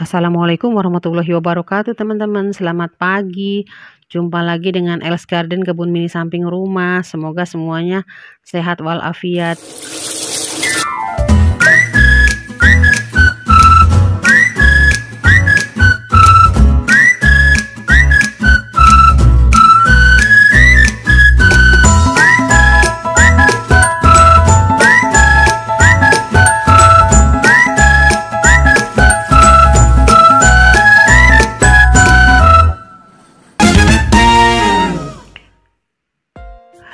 Assalamualaikum warahmatullahi wabarakatuh teman-teman. Selamat pagi. Jumpa lagi dengan Els Garden kebun mini samping rumah. Semoga semuanya sehat walafiat.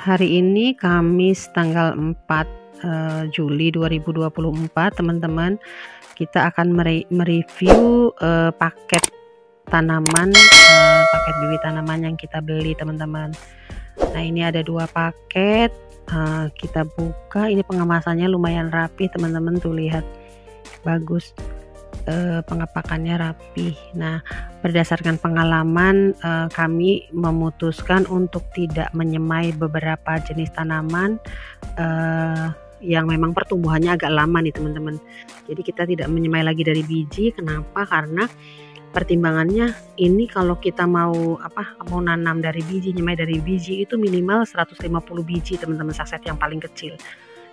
Hari ini Kamis tanggal 4 Juli 2024 teman-teman, kita akan mereview paket tanaman, paket bibit tanaman yang kita beli teman-teman. Nah ini ada 2 paket, kita buka. Ini pengemasannya lumayan rapi teman-teman, tuh lihat, bagus, pengepakannya rapi. Nah berdasarkan pengalaman, kami memutuskan untuk tidak menyemai beberapa jenis tanaman yang memang pertumbuhannya agak lama nih teman-teman. Jadi kita tidak menyemai lagi dari biji. Kenapa? Karena pertimbangannya ini, kalau kita mau nanam dari biji, nyemai dari biji, itu minimal 150 biji teman-teman, saset yang paling kecil.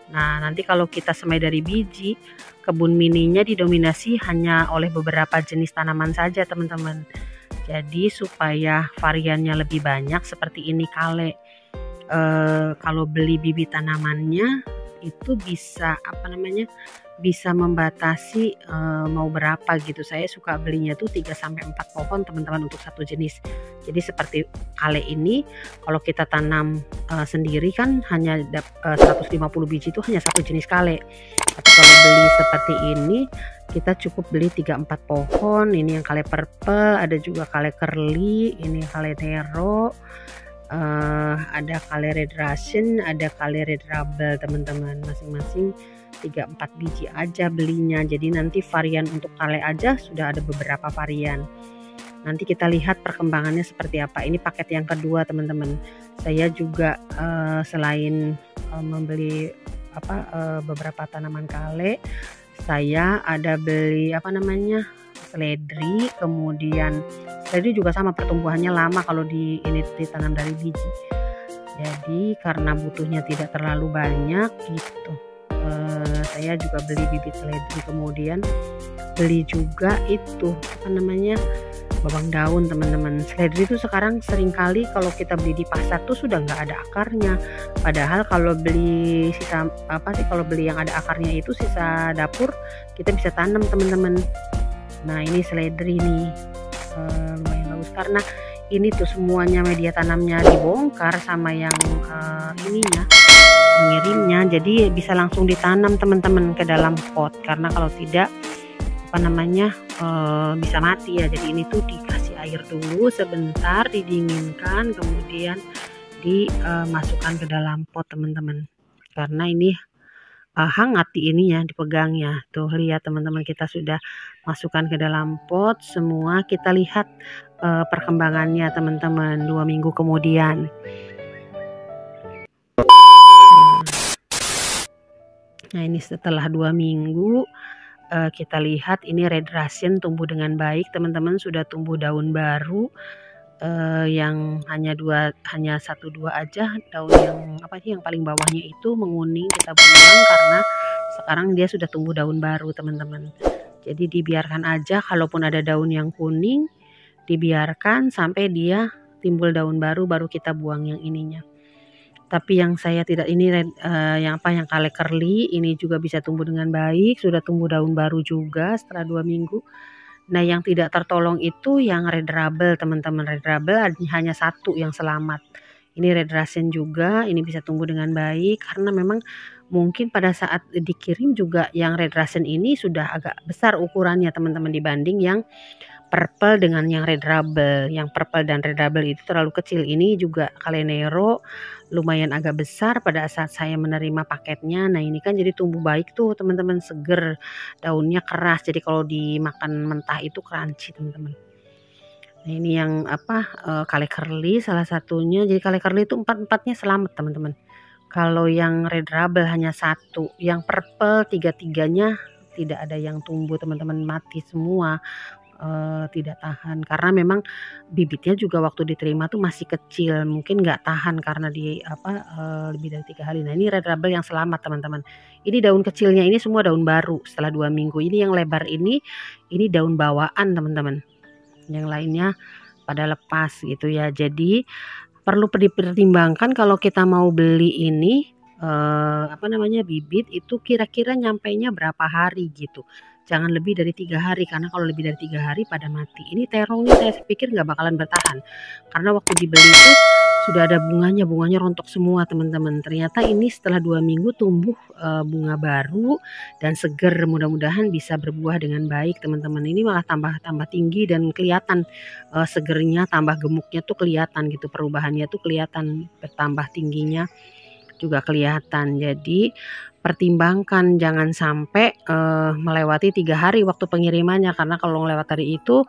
Nah nanti kalau kita semai dari biji, kebun mininya didominasi hanya oleh beberapa jenis tanaman saja teman-teman. Jadi supaya variannya lebih banyak, seperti ini kale, kalau beli bibit tanamannya itu bisa bisa membatasi mau berapa gitu. Saya suka belinya tuh 3-4 pohon teman-teman untuk satu jenis. Jadi seperti kale ini, kalau kita tanam sendiri kan hanya 150 biji, itu hanya satu jenis kale. Tapi kalau beli seperti ini, kita cukup beli 3-4 pohon. Ini yang kale purple, ada juga kale curly, ini kale nero, ada kale red Russian, ada kale red rubble teman-teman. Masing-masing 3-4 biji aja belinya. Jadi nanti varian untuk kale aja sudah ada beberapa varian. Nanti kita lihat perkembangannya seperti apa. Ini paket yang kedua teman-teman. Saya juga selain membeli beberapa tanaman kale, saya ada beli seledri. Kemudian seledri juga sama, pertumbuhannya lama kalau ini ditanam dari biji. Jadi karena butuhnya tidak terlalu banyak gitu, saya juga beli bibit seledri. Kemudian beli juga itu bawang daun teman-teman. Seledri itu sekarang seringkali kalau kita beli di pasar tuh sudah nggak ada akarnya. Padahal kalau beli kalau beli yang ada akarnya itu sisa dapur, kita bisa tanam teman-teman. Nah ini seledri nih, lumayan bagus karena ini tuh semuanya media tanamnya dibongkar sama yang mengirimnya, jadi bisa langsung ditanam teman-teman ke dalam pot. Karena kalau tidak bisa mati ya. Jadi ini tuh dikasih air dulu sebentar, didinginkan, kemudian dimasukkan ke dalam pot teman-teman. Karena ini hangat di ininya, dipegangnya. Tuh lihat teman-teman, kita sudah masukkan ke dalam pot semua. Kita lihat perkembangannya teman-teman 2 minggu kemudian. Nah ini setelah 2 minggu, kita lihat ini red Russian tumbuh dengan baik teman-teman. Sudah tumbuh daun baru, yang hanya 1-2 aja daun yang paling bawahnya itu menguning, kita buang karena sekarang dia sudah tumbuh daun baru teman-teman. Jadi dibiarkan aja, kalaupun ada daun yang kuning dibiarkan sampai dia timbul daun baru, baru kita buang yang ininya. Tapi yang saya tidak, ini yang kale curly ini juga bisa tumbuh dengan baik, sudah tumbuh daun baru juga setelah 2 minggu. Nah yang tidak tertolong itu yang red rubble teman-teman. Red rubble hanya 1 yang selamat. Ini red Russian juga, ini bisa tumbuh dengan baik karena memang mungkin pada saat dikirim juga yang red Russian ini sudah agak besar ukurannya teman-teman, dibanding yang purple dengan yang red rubble. Yang purple dan red rubble itu terlalu kecil. Ini juga kale nero lumayan agak besar pada saat saya menerima paketnya. Nah ini kan jadi tumbuh baik tuh teman-teman, seger, daunnya keras, jadi kalau dimakan mentah itu crunchy teman-teman. Nah ini yang kale curly salah satunya. Jadi kale curly itu 4-4-nya selamat teman-teman. Kalau yang red rubble hanya 1, yang purple 3-3-nya tidak ada yang tumbuh teman-teman, mati semua. tidak tahan karena memang bibitnya juga waktu diterima tuh masih kecil, mungkin nggak tahan karena lebih dari 3 hari. Nah, ini red label yang selamat teman-teman. Ini daun kecilnya ini semua daun baru setelah 2 minggu. Ini yang lebar ini daun bawaan teman-teman. Yang lainnya pada lepas gitu ya. Jadi perlu dipertimbangkan kalau kita mau beli ini bibit itu kira-kira nyampainya berapa hari gitu. Jangan lebih dari 3 hari karena kalau lebih dari 3 hari pada mati. Ini terong nih saya pikir nggak bakalan bertahan karena waktu dibeli itu sudah ada bunganya rontok semua teman-teman. Ternyata ini setelah 2 minggu tumbuh bunga baru dan seger. Mudah-mudahan bisa berbuah dengan baik teman-teman. Ini malah tambah tinggi dan kelihatan segernya, tambah gemuknya tuh kelihatan gitu, perubahannya tuh kelihatan, bertambah tingginya juga kelihatan. Jadi pertimbangkan jangan sampai melewati 3 hari waktu pengirimannya karena kalau melewat dari itu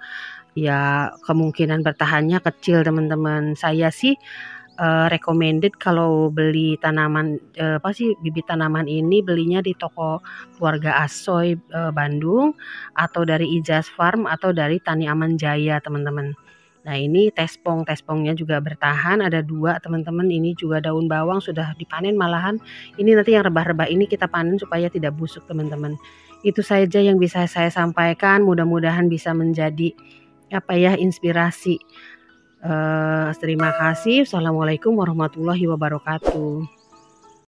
ya kemungkinan bertahannya kecil teman-teman. Saya sih recommended kalau beli tanaman bibit tanaman ini belinya di toko keluarga Asoy Bandung atau dari Ijaz Farm atau dari Tani Aman Jaya teman-teman. Nah, ini tespongnya juga bertahan, ada 2 teman-teman. Ini juga daun bawang sudah dipanen malahan. Ini nanti yang rebah-rebah ini kita panen supaya tidak busuk teman-teman. Itu saja yang bisa saya sampaikan, mudah-mudahan bisa menjadi inspirasi. Terima kasih. Assalamualaikum warahmatullahi wabarakatuh.